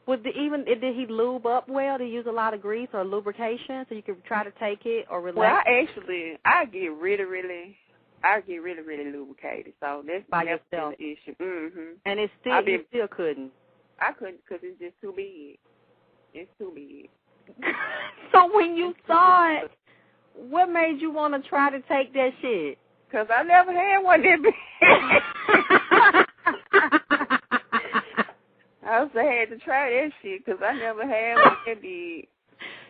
Did he lube up well? Did he use a lot of grease or lubrication so you could try to take it or relax? Well, I get really lubricated. So that's by never yourself. been an issue. Mm-hmm. And you still couldn't. I couldn't because it's just too big. It's too big. So when you saw it, what made you want to try to take that shit? Because I never had one that big. I also had to try that shit because I never had one that big.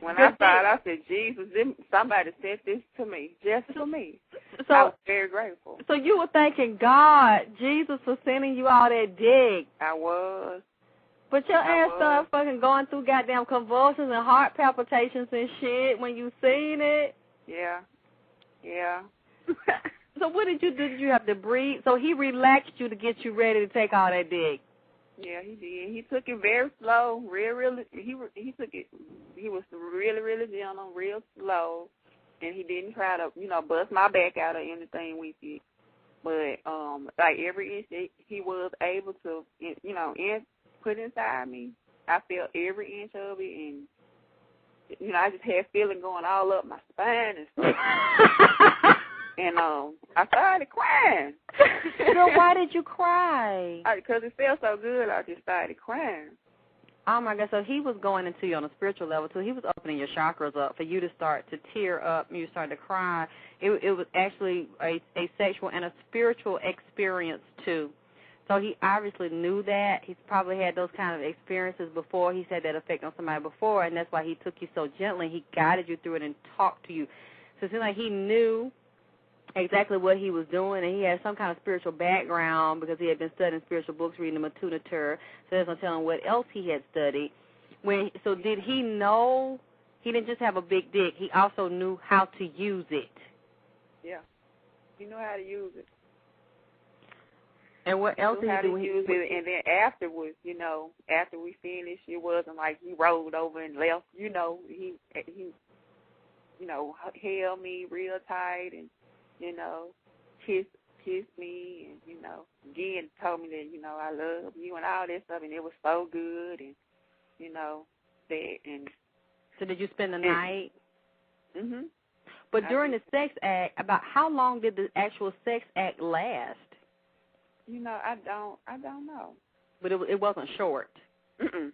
When I saw it, I said, Jesus, somebody said this to me, just for me. So, I was very grateful. So you were thanking God, Jesus, for sending you all that dick. I was. But your ass started fucking going through goddamn convulsions and heart palpitations and shit when you seen it. Yeah. So what did you do? Did you have to breathe? So he relaxed you to get you ready to take all that dick. Yeah, he did. He took it very slow, real. He took it. He was really gentle, real slow, and he didn't try to, bust my back out or anything with it. But like every inch that he was able to, put inside me, I felt every inch of it, and I just had feeling going all up my spine and stuff. And I started crying. So why did you cry? Because it felt so good, I just started crying. Oh, my God. So he was going into you on a spiritual level, too. He was opening your chakras up for you to start to tear up and you started to cry. It was actually a sexual and a spiritual experience, too. So he obviously knew that. He's probably had those kind of experiences before. He's had that effect on somebody before, and that's why he took you so gently. He guided you through it and talked to you. So it seemed like he knew exactly what he was doing, and he had some kind of spiritual background because he had been studying spiritual books, reading the Matuna Tur, so there's no telling what else he had studied. So did he know he didn't just have a big dick, he also knew how to use it? Yeah, he knew how to use it. And what else did he do? Use it, and then afterwards, after we finished, it wasn't like he rolled over and left. He held me real tight and, kissed me and, again told me that, I love you and all that stuff, and it was so good and, that. And so did you spend the night? Mm-hmm. But during the sex act, about how long did the actual sex act last? I don't know. But it wasn't short?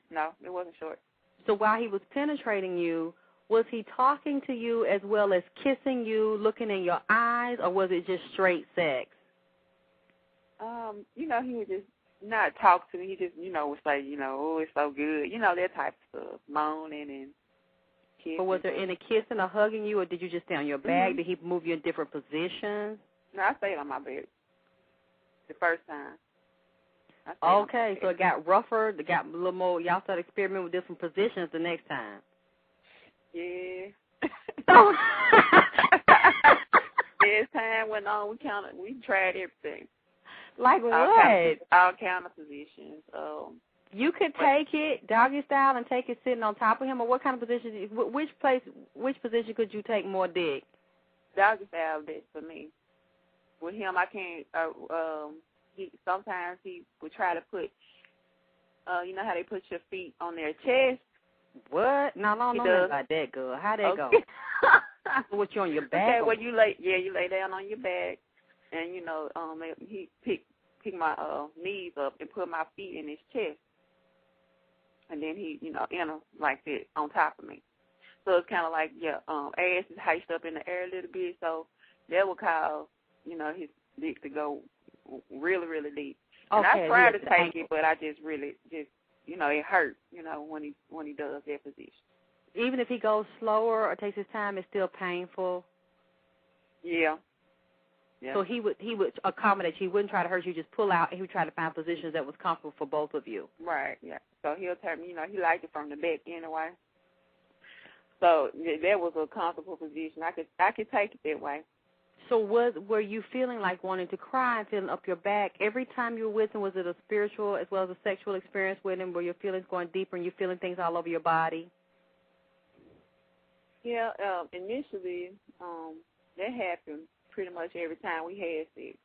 No, it wasn't short. So while he was penetrating you, was he talking to you as well as kissing you, looking in your eyes, or was it just straight sex? He would just not talk to me. He just, would say, oh, it's so good. That type of stuff, moaning and kissing. But was there any kissing or hugging you, or did you just stay on your back? Mm-hmm. Did he move you in different positions? No, I stayed on my bed the first time. Okay, so it got rougher, it got a little more, y'all started experimenting with different positions the next time. Yeah. As time went on, we tried everything. Like what? All kind of positions. You could take it doggy style and take it sitting on top of him, or what kind of position? Which position could you take more dick? Doggy style did for me. With him, I can't. Sometimes he would try to put. You know how they put your feet on their chest. What? No, I don't know nothing about that, girl. How that go? What, you on your back? Okay, well, you lay down on your back, and he pick my knees up and put my feet in his chest, and then he enter like that on top of me. So it's kind of like your ass is hiked up in the air a little bit, so that would cause his dick to go really, really deep. And I tried to take it, but I just it hurt, when he does that position. Even if he goes slower or takes his time, it's still painful. Yeah. So he would accommodate you. He wouldn't try to hurt you. Just pull out, and he would try to find positions that was comfortable for both of you. Right. Yeah. So he'll tell me, he liked it from the back anyway. So that was a comfortable position. I could take it that way. So were you feeling like wanting to cry and feeling up your back every time you were with him? Was it a spiritual as well as a sexual experience with him? Were your feelings going deeper and you feeling things all over your body? Yeah, initially, that happened pretty much every time we had sex.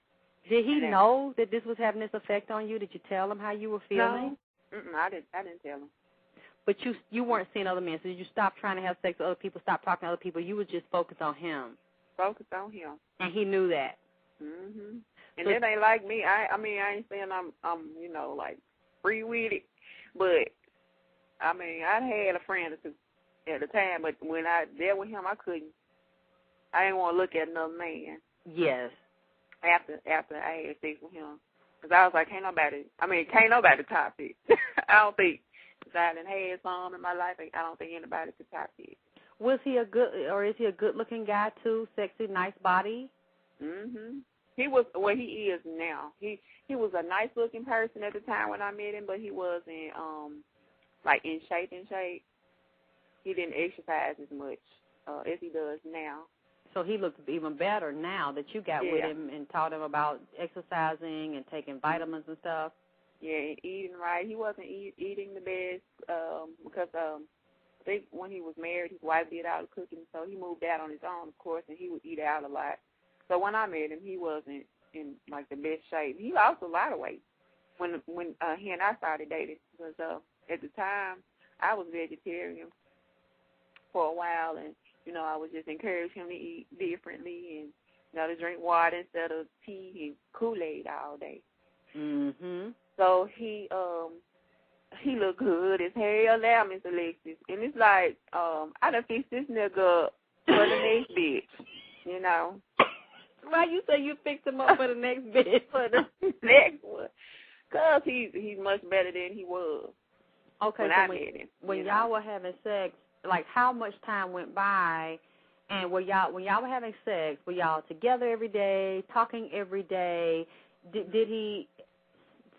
Did he know that this was having this effect on you? Did you tell him how you were feeling? No, I didn't tell him. But you weren't seeing other men, so you stopped trying to have sex with other people, stopped talking to other people. You were just focused on him. Focused on him. And he knew that. Mhm. And it ain't like me. I mean, I ain't saying I'm like free with it, but I mean, I had a friend or two at the time, but when I dealt with him, I couldn't. I didn't want to look at another man. Yes. After I had sex with him, because I was like, can't nobody top it. I don't think. Because I done had some in my life, I don't think anybody could top it. Is he a good-looking guy too? Sexy, nice body. Mhm. He was he is now. He was a nice looking person at the time when I met him, but he wasn't like in shape. He didn't exercise as much as he does now. So he looks even better now that you got with him and taught him about exercising and taking vitamins and stuff. Yeah, and eating right. He wasn't eating the best because I think when he was married, his wife did all the cooking, so he moved out on his own, of course, and he would eat out a lot. So when I met him, he wasn't in like the best shape. He lost a lot of weight when he and I started dating, because at the time I was vegetarian for a while, and I would just encourage him to eat differently and to drink water instead of tea and Kool-Aid all day. Mhm. So he looked good as hell now, Miss Alexyss, and it's like I done fixed this nigga up for the next bitch, Why you say you fixed him up for the next bitch? For the next one. Because he's much better than he was when I met him. When y'all were having sex, like how much time went by, and when y'all were having sex, were y'all together every day, talking every day? Did he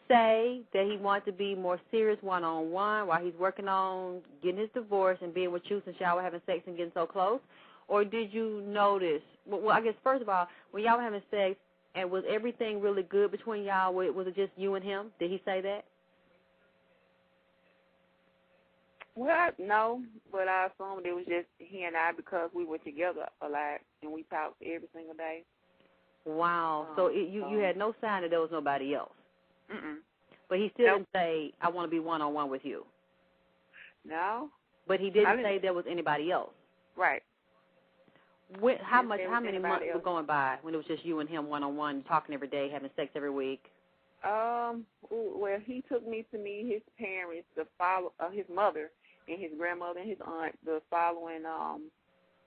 say that he wanted to be more serious one-on-one while he's working on getting his divorce and being with you since y'all were having sex and getting so close? Or did you notice, well, I guess first of all, when y'all were having sex, and was everything really good between y'all? Was it just you and him? Did he say that? Well, no, but I assumed it was just he and I because we were together a lot and we talked every single day. Wow. So you had no sign that there was nobody else? Mm-mm. But he still didn't say, I want to be one-on-one with you? No. But he didn't say there was anybody else? Right. How many months were going by when it was just you and him one-on-one, talking every day, having sex every week? Well, he took me to meet his parents, his mother and his grandmother and his aunt the following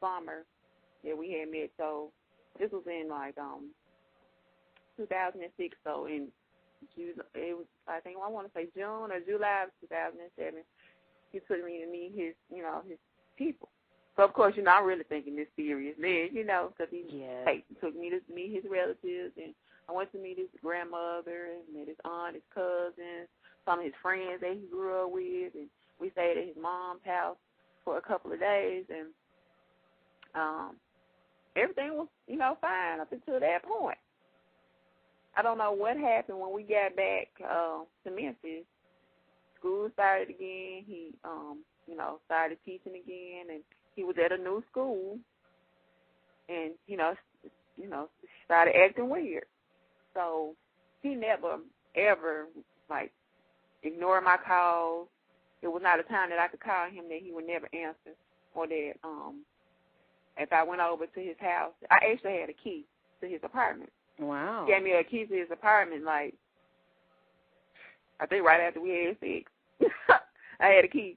summer that we had met. So this was in like 2006. So in it was, I think, I want to say June or July of 2007. He took me to meet his people. So, of course, I'm really thinking this serious then, because he took me to meet his relatives, and I went to meet his grandmother and met his aunt, his cousins, some of his friends that he grew up with, and we stayed at his mom's house for a couple of days, and everything was, fine up until that point. I don't know what happened when we got back to Memphis. School started again. He, started teaching again, and he was at a new school, and, started acting weird. So he never, ever, ignored my calls. It was not a time that I could call him that he would never answer, or that if I went over to his house, I actually had a key to his apartment. Wow. He gave me a key to his apartment, I think right after we had sex. I had a key.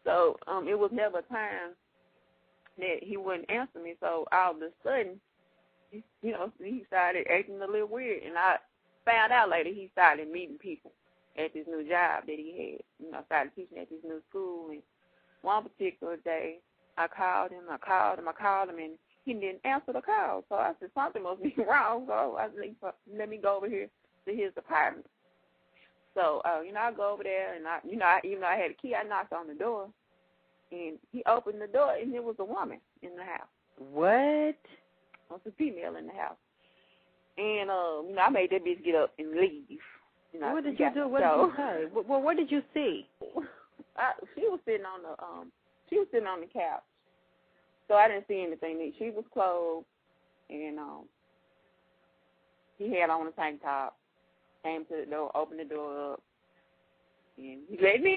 So it was never a time that he wouldn't answer me. So all of a sudden, he started acting a little weird. And I found out later he started meeting people at this new job that he had. Started teaching at this new school. And one particular day, I called him, and he didn't answer the call. So I said, something must be wrong. So I said, let me go over here to his apartment. So, I go over there, and even though I had a key, I knocked on the door, and he opened the door, and there was a woman in the house. What? There was a female in the house. And, I made that bitch get up and leave. What did you do? What did you say? Well, what did you see? She was sitting on the couch. So I didn't see anything. She was clothed, and he had on a tank top. Came to the door, opened the door up, and he let me